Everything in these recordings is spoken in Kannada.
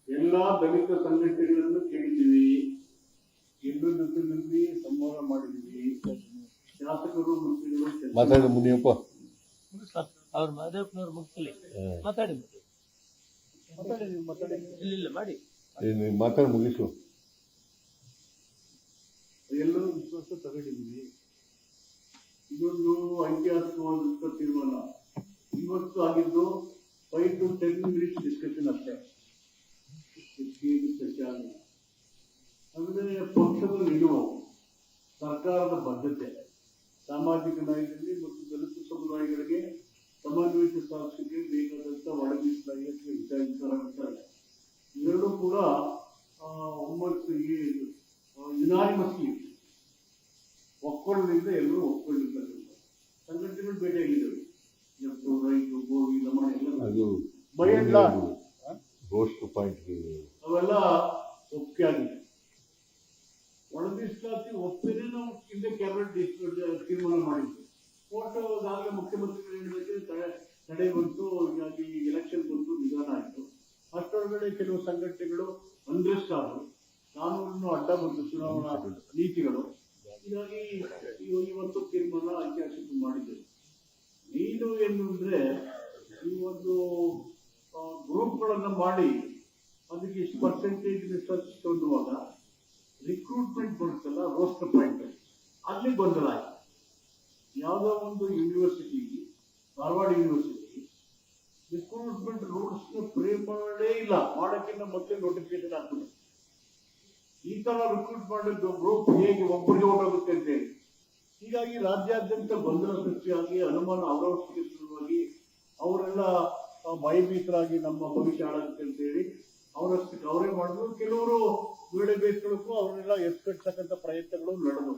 ಎಲ್ಲಾ ದಲಿತ ಸಂಘಟನೆಗಳನ್ನು ಕೇಳಿದ್ದೀವಿ, ಎಲ್ಲರ ಜೊತೆಯಲ್ಲಿ ಸಂವಾದ ಮಾಡಿದ್ದೀವಿ. ಶಾಸಕರು ಮಂತ್ರಿಗಳು ಮಾತಾಡಿ ಮುನಿಯಪ್ಪ ಅವ್ರು ಮಾದೇವಪ್ಪನವ್ರು ಮುಗಿಸಲಿ ಮಾತಾಡಿ ಇಲ್ಲ ಮಾಡಿ ಮಾತಾಡಿ ಮುಗಿಸು. ಎಲ್ಲರೂ ವಿಶ್ವಾಸ ತಗೊಂಡಿದ್ದೀವಿ. ಇದೊಂದು ಐತಿಹಾಸಿಕವಾದಂತ ತೀರ್ಮಾನ. ಇವತ್ತು ಆಗಿದ್ದು 5 to 10 minutes ಡಿಸ್ಕಷನ್ ಅಷ್ಟೇ. ಅಂದ್ರೆ ಪಕ್ಷದ ನಿಲುವು, ಸರ್ಕಾರದ ಬದ್ಧತೆ, ಸಾಮಾಜಿಕ ನ್ಯಾಯದಲ್ಲಿ ಮತ್ತು ದಲಿತ ಸಮುದಾಯಗಳಿಗೆ ಸಮನ್ವಯಿತ ಸಾಧಿಸಲಿಕ್ಕೆ ಬೇಕಾದಂತ ಒಳಮೀಸಲಾತಿಗೆ ವಿಚಾರಿಸಲಾಗುತ್ತದೆ. ಇವೆರಡೂ ಕೂಡ ಒಮ್ಮೊತ್ತಿಗೆ ಯುನಾನಿಮಸ್ಲಿ ಒಕ್ಕೊಳ್ಳದಿಂದ ಎಲ್ಲರೂ ಒಪ್ಕೊಂಡಿರ್ತಕ್ಕಂಥ ಸಂಘಟನೆಗಳು ಭೇಟಿಯಾಗಿದ್ದಾವೆ. ಎಫ್ಟು, ರೈತು, ಗೋವಿ, ಲಮಾಣಿ ಎಲ್ಲ ಬಯಡ್ಲ ಗೋಸ್ಟ್ ಪಾಯಿಂಟ್ ಅವೆಲ್ಲ ಒಪ್ಪಿಗೆ ಆಗಿದೆ. ಒಳಮೀಸಲಾತಿ ಒಪ್ಪಿಗೆ ನಾವು ಹಿಂದೆ ಕ್ಯಾಬಿನೆಟ್ ತೀರ್ಮಾನ ಮಾಡಿದ್ವಿ. ಕೋರ್ಟ್ ಆಗ ಮುಖ್ಯಮಂತ್ರಿಗಳು ಹೇಳಿದಕ್ಕೆ ತಡೆ ಬಂತು, ಹೀಗಾಗಿ ಎಲೆಕ್ಷನ್ ಬಂತು, ನಿಧಾನ ಆಯಿತು. ಅಷ್ಟೊಳಗಡೆ ಕೆಲವು ಸಂಘಟನೆಗಳು ಅನ್ರೆಸ್ಟ್ ಆದವು, ಕಾನೂನನ್ನು ಅಡ್ಡ ಬಂತು ಚುನಾವಣಾ ನೀತಿಗಳು. ಹೀಗಾಗಿ ಇವತ್ತು ತೀರ್ಮಾನ ಐತಿಹಾಸಿಕ ಮಾಡಿದ್ದೇವೆ. ನೀನು ಏನು ಅಂದ್ರೆ ಈ ಒಂದು ಗ್ರೂಪ್ಗಳನ್ನ ಮಾಡಿ ಅದಕ್ಕೆ ಇಷ್ಟು ಪರ್ಸೆಂಟೇಜ್ ರಿಸರ್ಚ್ ಕೊಂಡುವಾಗ ರಿಕ್ರೂಟ್ಮೆಂಟ್ ಬರುತ್ತಲ್ಲ, ರೋಸ್ಟರ್ ಪಾಯಿಂಟ್, ಅಲ್ಲಿ ಗೊಂದಲ ಆಯ್ತು. ಯಾವುದೋ ಒಂದು university, Dharwad university recruitment rules frame ಮಾಡಲೇ ಇಲ್ಲ, ಮಾಡೋಕ್ಕಿಂತ ಮೊದಲೇ ನೋಟಿಫಿಕೇಶನ್ ಹಾಕ್ತಾರೆ. ಈ ತರ ರಿಕ್ರೂಟ್ ಮಾಡಿದ್ದು ಗ್ರೂಪ್ ಹೇಗೆ ಒಬ್ಬರಿಗೆ ಹೊರಟೋಗುತ್ತೆ ಅಂತ ಹೇಳಿ. ಹೀಗಾಗಿ ರಾಜ್ಯಾದ್ಯಂತ ಗೊಂದಲ ಸೃಷ್ಟಿಯಾಗಿ ಅನುಮಾನ ಅವರವರಿಗೆ ಶುರುವಾಗಿ ಅವರೆಲ್ಲ ಭಯಭೀತರಾಗಿ ನಮ್ಮ ಭವಿಷ್ಯ ಹಾಳಾಗುತ್ತೆ ಅಂತ ಹೇಳಿ ಅವರಷ್ಟಕ್ಕೆ ಅವರೇ ಮಾಡಿದ್ರು. ಕೆಲವರು ವೇಳೆ ಬೇಸ್ಕೊಳ್ಳಕ್ಕೂ ಅವರೆಲ್ಲ ಎತ್ಕಟ್ಟತಕ್ಕಂಥ ಪ್ರಯತ್ನಗಳು ನಡೆದವು.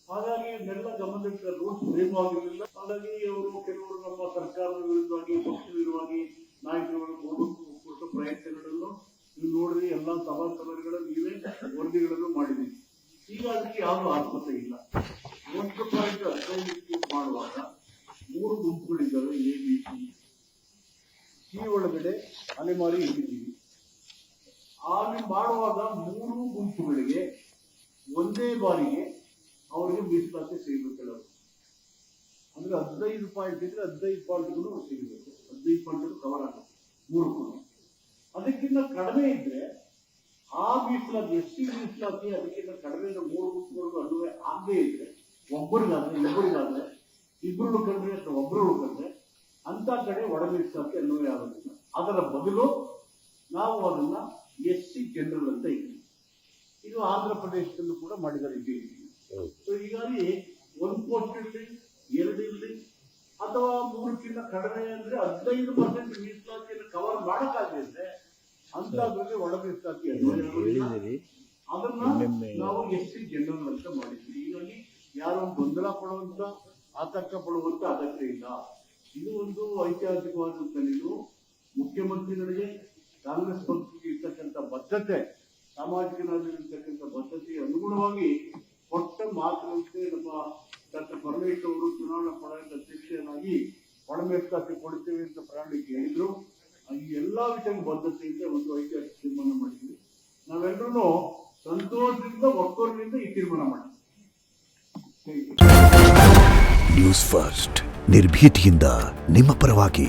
ಹಾಗಾಗಿ ಇದನ್ನೆಲ್ಲ ಗಮನಕ್ಕೆ ರೂಲ್ಸ್ ಫ್ರೇಮ್ ಆಗಿರಲಿಲ್ಲ. ಹಾಗಾಗಿ ಅವರು ಕೆಲವರು ನಮ್ಮ ಸರ್ಕಾರದ ವಿರುದ್ಧವಾಗಿ, ಪಕ್ಷದ ವಿರುದ್ಧವಾಗಿ ನಾಯಕರುಗಳು ಕೊಡಿಸೋ ಪ್ರಯತ್ನಗಳನ್ನು ನೀವು ನೋಡಿದ್ರೆ ಎಲ್ಲ ಸಭಾಸದರುಗಳು ನೀವೇ ವರದಿಗಳನ್ನು ಮಾಡಿದ್ದೀವಿ. ಈಗ ಅದಕ್ಕೆ ಯಾವುದು ಆತ್ಮತೆ ಇಲ್ಲ. ಒಂದು ಪಾಯಿಂಟ್ ಅಧ್ಯಯನ ಮಾಡುವಾಗ 3 ಗುಂಪುಗಳಿದ್ದಾವೆ, ಎ, ಬಿ, ಸಿ ಒಳಗಡೆ ಅಲೆಮಾರಿ ಇಟ್ಟಿದ್ದೀವಿ. ಅಲ್ಲಿ ಮಾಡುವಾಗ 3 ಗುಂಪುಗಳಿಗೆ ಒಂದೇ ಬಾರಿಗೆ ಅವರಿಗೆ ಮೀಸಲಾತಿ ಸಿಗಬೇಕು. ಅಂದ್ರೆ 15 ಪಾಯಿಂಟ್ ಇದ್ರೆ 15 ಪಾಯಿಂಟ್ಗಳು ಸಿಗಬೇಕು, 15 ಪಾಯಿಂಟ್ ಕವರ್ ಆಗಬೇಕು 3 ಕೂಡ. ಅದಕ್ಕಿಂತ ಕಡಿಮೆ ಇದ್ರೆ ಆ ಮೀಸಲಾತಿ, ಎಸ್ಟಿ ಮೀಸಲಾತಿ ಅದಕ್ಕಿಂತ ಕಡಿಮೆ 3 ಗುಂಪುಗಳಿಗೂ ಅನ್ವಯ ಆಗದೇ ಇದ್ರೆ, ಒಬ್ಬರಿಗಾದ್ರೆ ಇಬ್ಬರಿಗಾದ್ರೆ, ಇಬ್ಬರು ಕಂಡ್ರೆ ಅಥವಾ ಒಬ್ಬರು ಕಂಡ್ರೆ ಅಂತ ಕಡೆ ಒಳ ಮೀಸಲಾತಿ ಅನ್ವಯ ಆಗೋದಿಲ್ಲ. ಅದರ ಬದಲು ನಾವು ಅದನ್ನ ಎಸ್ಸಿ ಜನರಲ್ ಅಂತ ಇದ್ದೀವಿ. ಇದು ಆಂಧ್ರ ಪ್ರದೇಶದಲ್ಲೂ ಕೂಡ ಮಾಡಿದ್ದಾರೆ. ಸೊ ಹೀಗಾಗಿ 1 ಪೋಸ್ಟ್ ಇರಲಿ, 2 ಇರಲಿ ಅಥವಾ 3ಕ್ಕಿಂತ ಕಡಿಮೆ ಅಂದ್ರೆ 15% ಮೀಸಲಾತಿಯನ್ನು ಕವರ್ ಮಾಡಕ್ಕಾಗಿದ್ರೆ ಅಂತದ್ರಲ್ಲಿ ಒಳ ಮೀಸಲಾತಿ ಅದನ್ನ ನಾವು ಎಸ್ಸಿ ಜನರಲ್ ಅಂತ ಮಾಡಿದ್ವಿ. ಹೀಗಾಗಿ ಯಾರು ಗೊಂದಲ ಪಡುವಂತ, ಆತಂಕ ಪಡುವಂತ ಅಗತ್ಯ ಇಲ್ಲ. ಇದು ಒಂದು ಐತಿಹಾಸಿಕವಾದಂತ ನಿಲುವು. ಮುಖ್ಯಮಂತ್ರಿಗಳಿಗೆ, ಕಾಂಗ್ರೆಸ್ ಪಕ್ಷಕ್ಕೆ ಇರ್ತಕ್ಕಂಥ ಬದ್ಧತೆ, ಸಾಮಾಜಿಕ ನ್ಯಾಯದಲ್ಲಿರ್ತಕ್ಕಂಥ ಬದ್ಧತೆಗೆ ಅನುಗುಣವಾಗಿ ಕೊಟ್ಟ ಮಾತಿನಂತೆ ನಮ್ಮ ಡಾಕ್ಟರ್ ಪರಮೇಶ್ವರ್ ಅವರು ಚುನಾವಣಾ ಪಡೆದ ಅಧ್ಯಕ್ಷರಾಗಿ ಒಳ ಮೀಸಲಾತಿ ಕೊಡ್ತೇವೆ ಅಂತ ಪ್ರಣಾಳಿಕೆ ಹೇಳಿದ್ರು. ಈ ಎಲ್ಲಾ ವಿಷಯದ ಬದ್ಧತೆಯಿಂದ ಒಂದು ಐತಿಹಾಸಿಕ ತೀರ್ಮಾನ ಮಾಡಿದ್ವಿ. ನಾವೆಲ್ಲರೂ ಸಂತೋಷದಿಂದ, ಒಕ್ಕೊರಲಿಂದ ಈ ತೀರ್ಮಾನ ಮಾಡಿದ್ವಿ. ನ್ಯೂಸ್ ಫಸ್ಟ್, ನಿರ್ಭೀತಿಯಿಂದ ನಿಮ್ಮ ಪರವಾಗಿ.